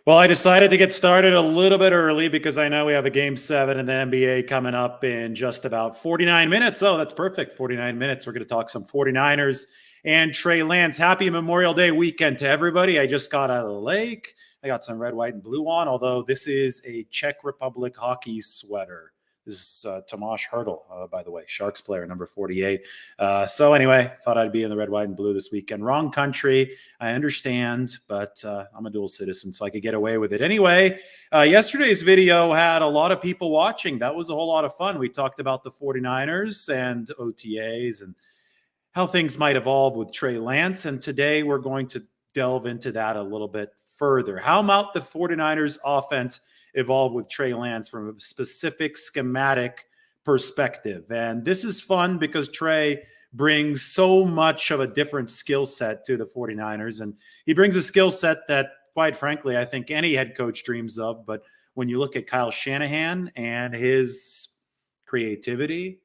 Well, I decided to get started a little bit early because I know we have a game 7 in the NBA coming up in just about 49 minutes. Oh, that's perfect. 49 minutes. We're going to talk some 49ers and Trey Lance. Happy Memorial Day weekend to everybody. I just got out of the lake. I got some red, white, and blue on, although this is a Czech Republic hockey sweater. This is Tomáš Hertl, by the way, Sharks player, number 48. So anyway, thought I'd be in the red, white, and blue this weekend. Wrong country, I understand, but I'm a dual citizen, so I could get away with it. Anyway, yesterday's video had a lot of people watching. That was a whole lot of fun. We talked about the 49ers and OTAs and how things might evolve with Trey Lance, and today we're going to delve into that a little bit further. How about the 49ers offense evolve with Trey Lance from a specific schematic perspective? And this is fun because Trey brings so much of a different skill set to the 49ers. And he brings a skill set that, quite frankly, I think any head coach dreams of. But when you look at Kyle Shanahan and his creativity,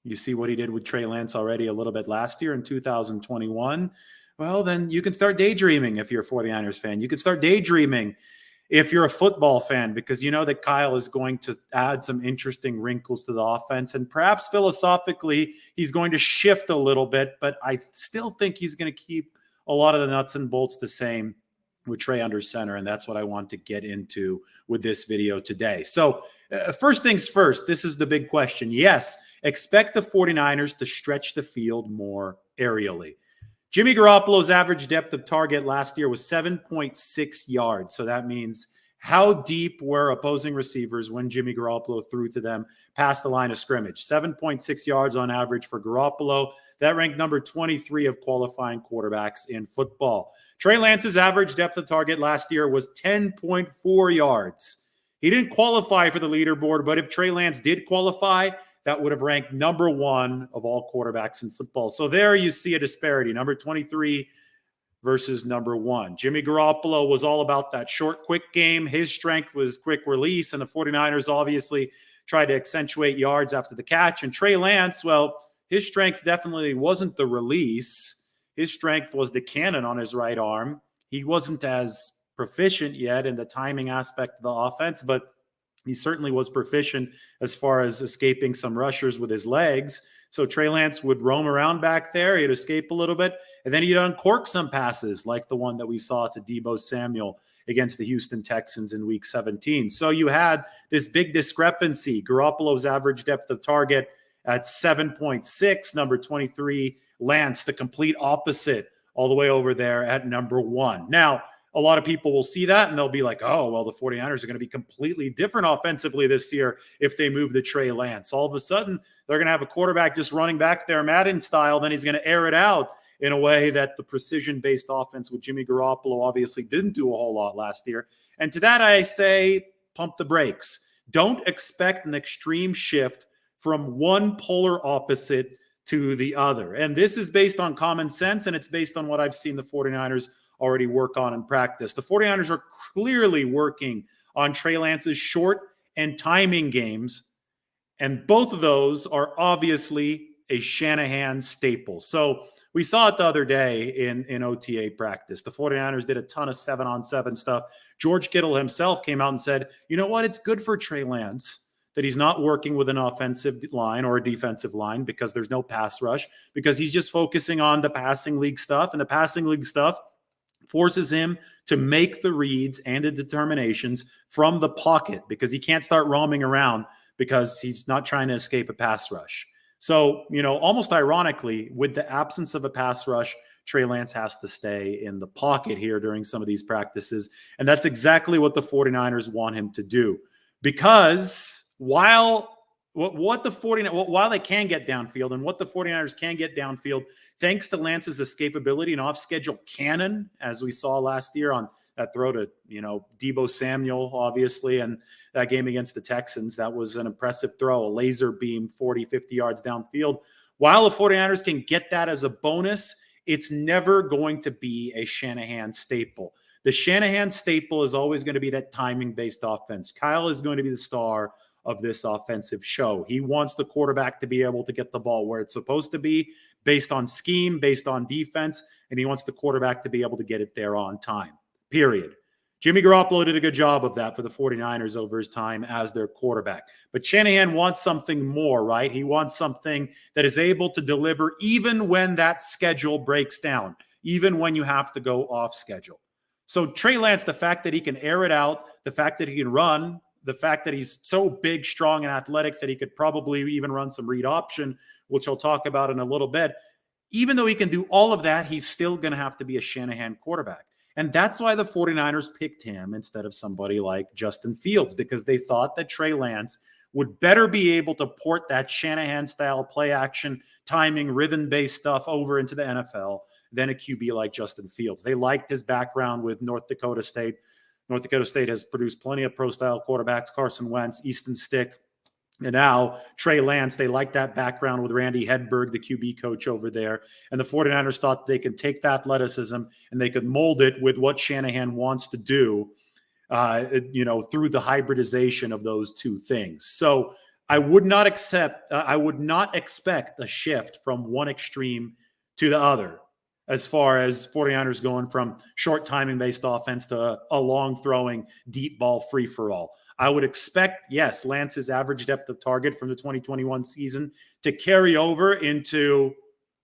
you see what he did with Trey Lance already a little bit last year in 2021. Well, then you can start daydreaming if you're a 49ers fan. You can start daydreaming if you're a football fan, because you know that Kyle is going to add some interesting wrinkles to the offense, and perhaps philosophically he's going to shift a little bit, but I still think he's going to keep a lot of the nuts and bolts the same with Trey under center, and that's what I want to get into with this video today. So first things first, this is the big question. Yes, expect the 49ers to stretch the field more aerially. Jimmy Garoppolo's average depth of target last year was 7.6 yards. So that means how deep were opposing receivers when Jimmy Garoppolo threw to them past the line of scrimmage? 7.6 yards on average for Garoppolo. That ranked number 23 of qualifying quarterbacks in football. Trey Lance's average depth of target last year was 10.4 yards. He didn't qualify for the leaderboard, but if Trey Lance did qualify, that would have ranked number 1 of all quarterbacks in football. So there you see a disparity, number 23 versus number 1. Jimmy Garoppolo was all about that short, quick game. His strength was quick release, and the 49ers obviously tried to accentuate yards after the catch. And Trey Lance, well, his strength definitely wasn't the release. His strength was the cannon on his right arm. He wasn't as proficient yet in the timing aspect of the offense, but he certainly was proficient as far as escaping some rushers with his legs. So Trey Lance would roam around back there. He'd escape a little bit, and then he'd uncork some passes like the one that we saw to Deebo Samuel against the Houston Texans in Week 17. So you had this big discrepancy. Garoppolo's average depth of target at 7.6, number 23. Lance, the complete opposite, all the way over there at number 1. Now, a lot of people will see that and they'll be like, oh, well, the 49ers are going to be completely different offensively this year if they move the Trey Lance. All of a sudden, they're going to have a quarterback just running back there Madden style. Then he's going to air it out in a way that the precision-based offense with Jimmy Garoppolo obviously didn't do a whole lot last year. And to that, I say, pump the brakes. Don't expect an extreme shift from one polar opposite to the other. And this is based on common sense, and it's based on what I've seen the 49ers already work on in practice. The 49ers are clearly working on Trey Lance's short and timing games, and both of those are obviously a Shanahan staple. So we saw it the other day in OTA practice. The 49ers did a ton of 7-on-7 stuff. George Kittle himself came out and said, you know what, it's good for Trey Lance that he's not working with an offensive line or a defensive line because there's no pass rush, because he's just focusing on the passing league stuff, and the passing league stuff forces him to make the reads and the determinations from the pocket, because he can't start roaming around because he's not trying to escape a pass rush. So, you know, almost ironically, with the absence of a pass rush, Trey Lance has to stay in the pocket here during some of these practices. And that's exactly what the 49ers want him to do, because while they can get downfield, and what the 49ers can get downfield, thanks to Lance's escapability and off-schedule cannon, as we saw last year on that throw to, Deebo Samuel, obviously, and that game against the Texans, that was an impressive throw, a laser beam 40, 50 yards downfield. While the 49ers can get that as a bonus, it's never going to be a Shanahan staple. The Shanahan staple is always going to be that timing-based offense. Kyle is going to be the star of this offensive show. He wants the quarterback to be able to get the ball where it's supposed to be, based on scheme, based on defense, and he wants the quarterback to be able to get it there on time, period. Jimmy Garoppolo did a good job of that for the 49ers over his time as their quarterback. But Shanahan wants something more, right? He wants something that is able to deliver even when that schedule breaks down, even when you have to go off schedule. So Trey Lance, the fact that he can air it out, the fact that he can run, the fact that he's so big, strong, and athletic that he could probably even run some read option, which I'll talk about in a little bit. Even though he can do all of that, he's still going to have to be a Shanahan quarterback. And that's why the 49ers picked him instead of somebody like Justin Fields, because they thought that Trey Lance would better be able to port that Shanahan-style play action, timing, rhythm-based stuff over into the NFL than a QB like Justin Fields. They liked his background with North Dakota State. North Dakota State has produced plenty of pro-style quarterbacks, Carson Wentz, Easton Stick, and now Trey Lance. They like that background with Randy Hedberg, the QB coach over there. And the 49ers thought they could take that athleticism and they could mold it with what Shanahan wants to do, through the hybridization of those two things. So I would not expect a shift from one extreme to the other, as far as 49ers going from short timing based offense to a long throwing deep ball free for all. I would expect, yes, Lance's average depth of target from the 2021 season to carry over into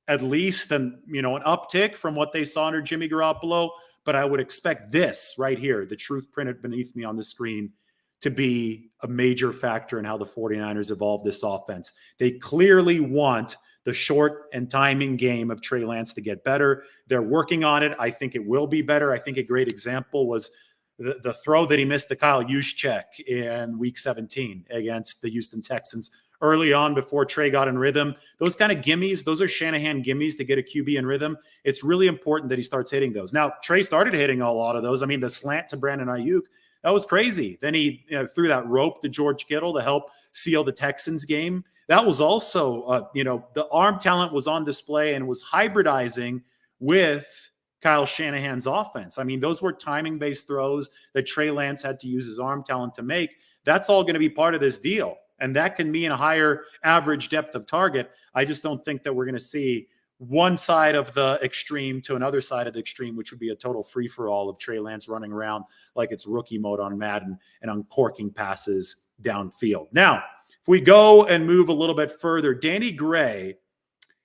at least an uptick from what they saw under Jimmy Garoppolo. But I would expect this right here, the truth printed beneath me on the screen, to be a major factor in how the 49ers evolve this offense. They clearly want the short and timing game of Trey Lance to get better. They're working on it. I think it will be better. I think a great example was the throw that he missed to Kyle Juszczyk in week 17 against the Houston Texans early on before Trey got in rhythm. Those kind of gimmies, those are Shanahan gimmies to get a QB in rhythm. It's really important that he starts hitting those. Now, Trey started hitting a lot of those. I mean, the slant to Brandon Ayuk, that was crazy. Then he threw that rope to George Kittle to help seal the Texans game. That was also, the arm talent was on display and was hybridizing with Kyle Shanahan's offense. I mean, those were timing-based throws that Trey Lance had to use his arm talent to make. That's all going to be part of this deal. And that can mean a higher average depth of target. I just don't think that we're going to see one side of the extreme to another side of the extreme, which would be a total free-for-all of Trey Lance running around like it's rookie mode on Madden and uncorking passes downfield. Now, if we go and move a little bit further, Danny Gray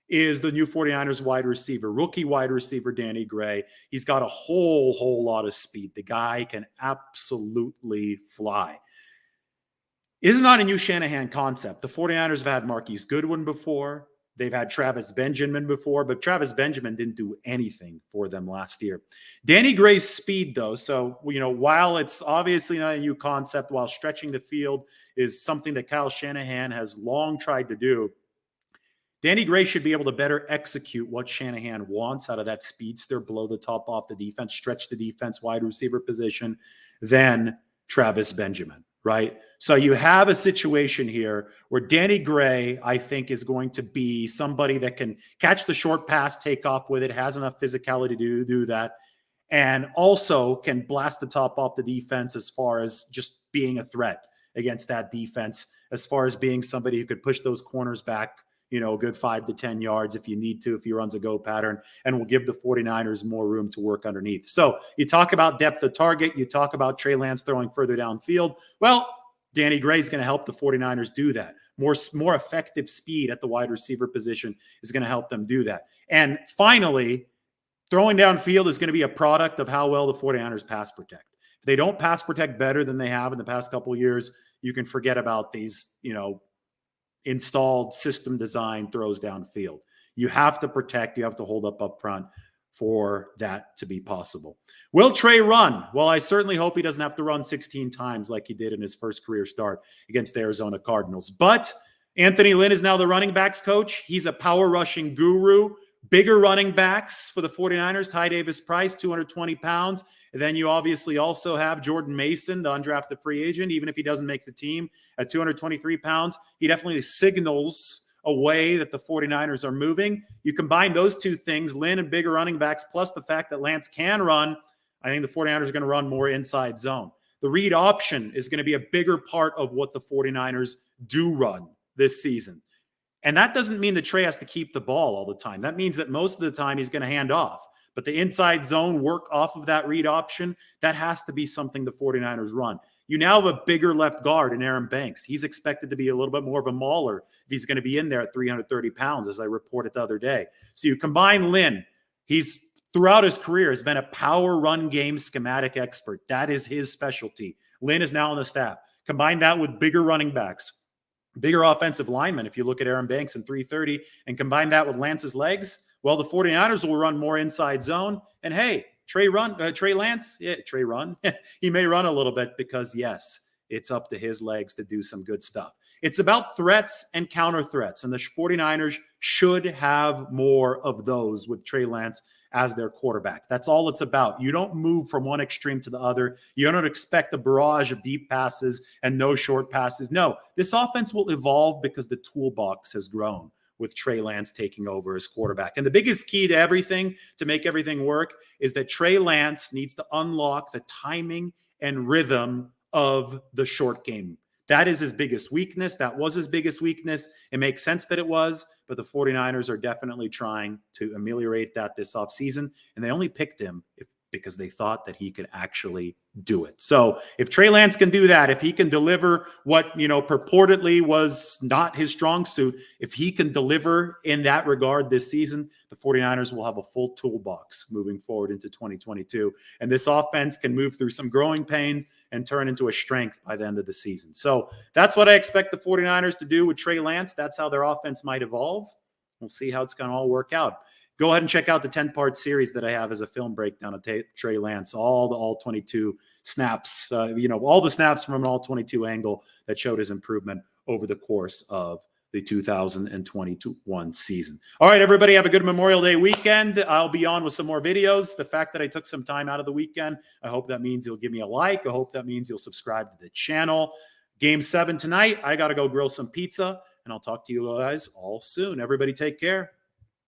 is the new 49ers wide receiver, rookie wide receiver Danny Gray. He's got a whole lot of speed. The guy can absolutely fly. Is not a new Shanahan concept. The 49ers have had Marquise Goodwin before. They've had Travis Benjamin before, but Travis Benjamin didn't do anything for them last year. Danny Gray's speed, though, so, while it's obviously not a new concept, while stretching the field is something that Kyle Shanahan has long tried to do, Danny Gray should be able to better execute what Shanahan wants out of that speedster, blow the top off the defense, stretch the defense, wide receiver position, than Travis Benjamin, right? So you have a situation here where Danny Gray, I think, is going to be somebody that can catch the short pass, take off with it, has enough physicality to do that, and also can blast the top off the defense as far as just being a threat against that defense, as far as being somebody who could push those corners back, a good 5 to 10 yards if you need to, if he runs a go pattern, and will give the 49ers more room to work underneath. So you talk about depth of target, you talk about Trey Lance throwing further downfield. Well, Danny Gray is going to help the 49ers do that. More effective speed at the wide receiver position is going to help them do that. And finally, throwing downfield is going to be a product of how well the 49ers pass protect. If they don't pass protect better than they have in the past couple of years, you can forget about these, installed system design throws downfield. You have to protect, you have to hold up front for that to be possible. Will Trey run? Well, I certainly hope he doesn't have to run 16 times like he did in his first career start against the Arizona Cardinals. But Anthony Lynn is now the running backs coach. He's a power rushing guru. Bigger running backs for the 49ers, Ty Davis-Price, 220 pounds. And then you obviously also have Jordan Mason, the undrafted free agent. Even if he doesn't make the team at 223 pounds, he definitely signals a way that the 49ers are moving. You combine those two things, Lynn and bigger running backs, plus the fact that Lance can run, I think the 49ers are going to run more inside zone. The read option is going to be a bigger part of what the 49ers do run this season. And that doesn't mean that Trey has to keep the ball all the time. That means that most of the time he's going to hand off. But the inside zone work off of that read option, that has to be something the 49ers run. You now have a bigger left guard in Aaron Banks. He's expected to be a little bit more of a mauler if he's going to be in there at 330 pounds, as I reported the other day. So you combine Lynn. He's throughout his career has been a power run game schematic expert. That is his specialty. Lynn is now on the staff. Combine that with bigger running backs, bigger offensive linemen. If you look at Aaron Banks in 330 and combine that with Lance's legs, well, the 49ers will run more inside zone. And hey, Trey Lance, he may run a little bit because, yes, it's up to his legs to do some good stuff. It's about threats and counter threats, and the 49ers should have more of those with Trey Lance as their quarterback. That's all it's about. You don't move from one extreme to the other. You don't expect a barrage of deep passes and no short passes. No, this offense will evolve because the toolbox has grown with Trey Lance taking over as quarterback. And the biggest key to everything, to make everything work, is that Trey Lance needs to unlock the timing and rhythm of the short game. That is his biggest weakness. That was his biggest weakness. It makes sense that it was, but the 49ers are definitely trying to ameliorate that this offseason, and they only picked him because they thought that he could actually do it. So if Trey Lance can do that, if he can deliver what, purportedly was not his strong suit, if he can deliver in that regard this season, the 49ers will have a full toolbox moving forward into 2022. And this offense can move through some growing pains and turn into a strength by the end of the season. So that's what I expect the 49ers to do with Trey Lance. That's how their offense might evolve. We'll see how it's going to all work out. Go ahead and check out the 10-part series that I have as a film breakdown of Trey Lance, all 22 snaps, all the snaps from an all 22 angle that showed his improvement over the course of the 2021 season. All right, everybody, have a good Memorial Day weekend. I'll be on with some more videos. The fact that I took some time out of the weekend, I hope that means you'll give me a like. I hope that means you'll subscribe to the channel. Game 7 tonight. I got to go grill some pizza, and I'll talk to you guys all soon. Everybody take care.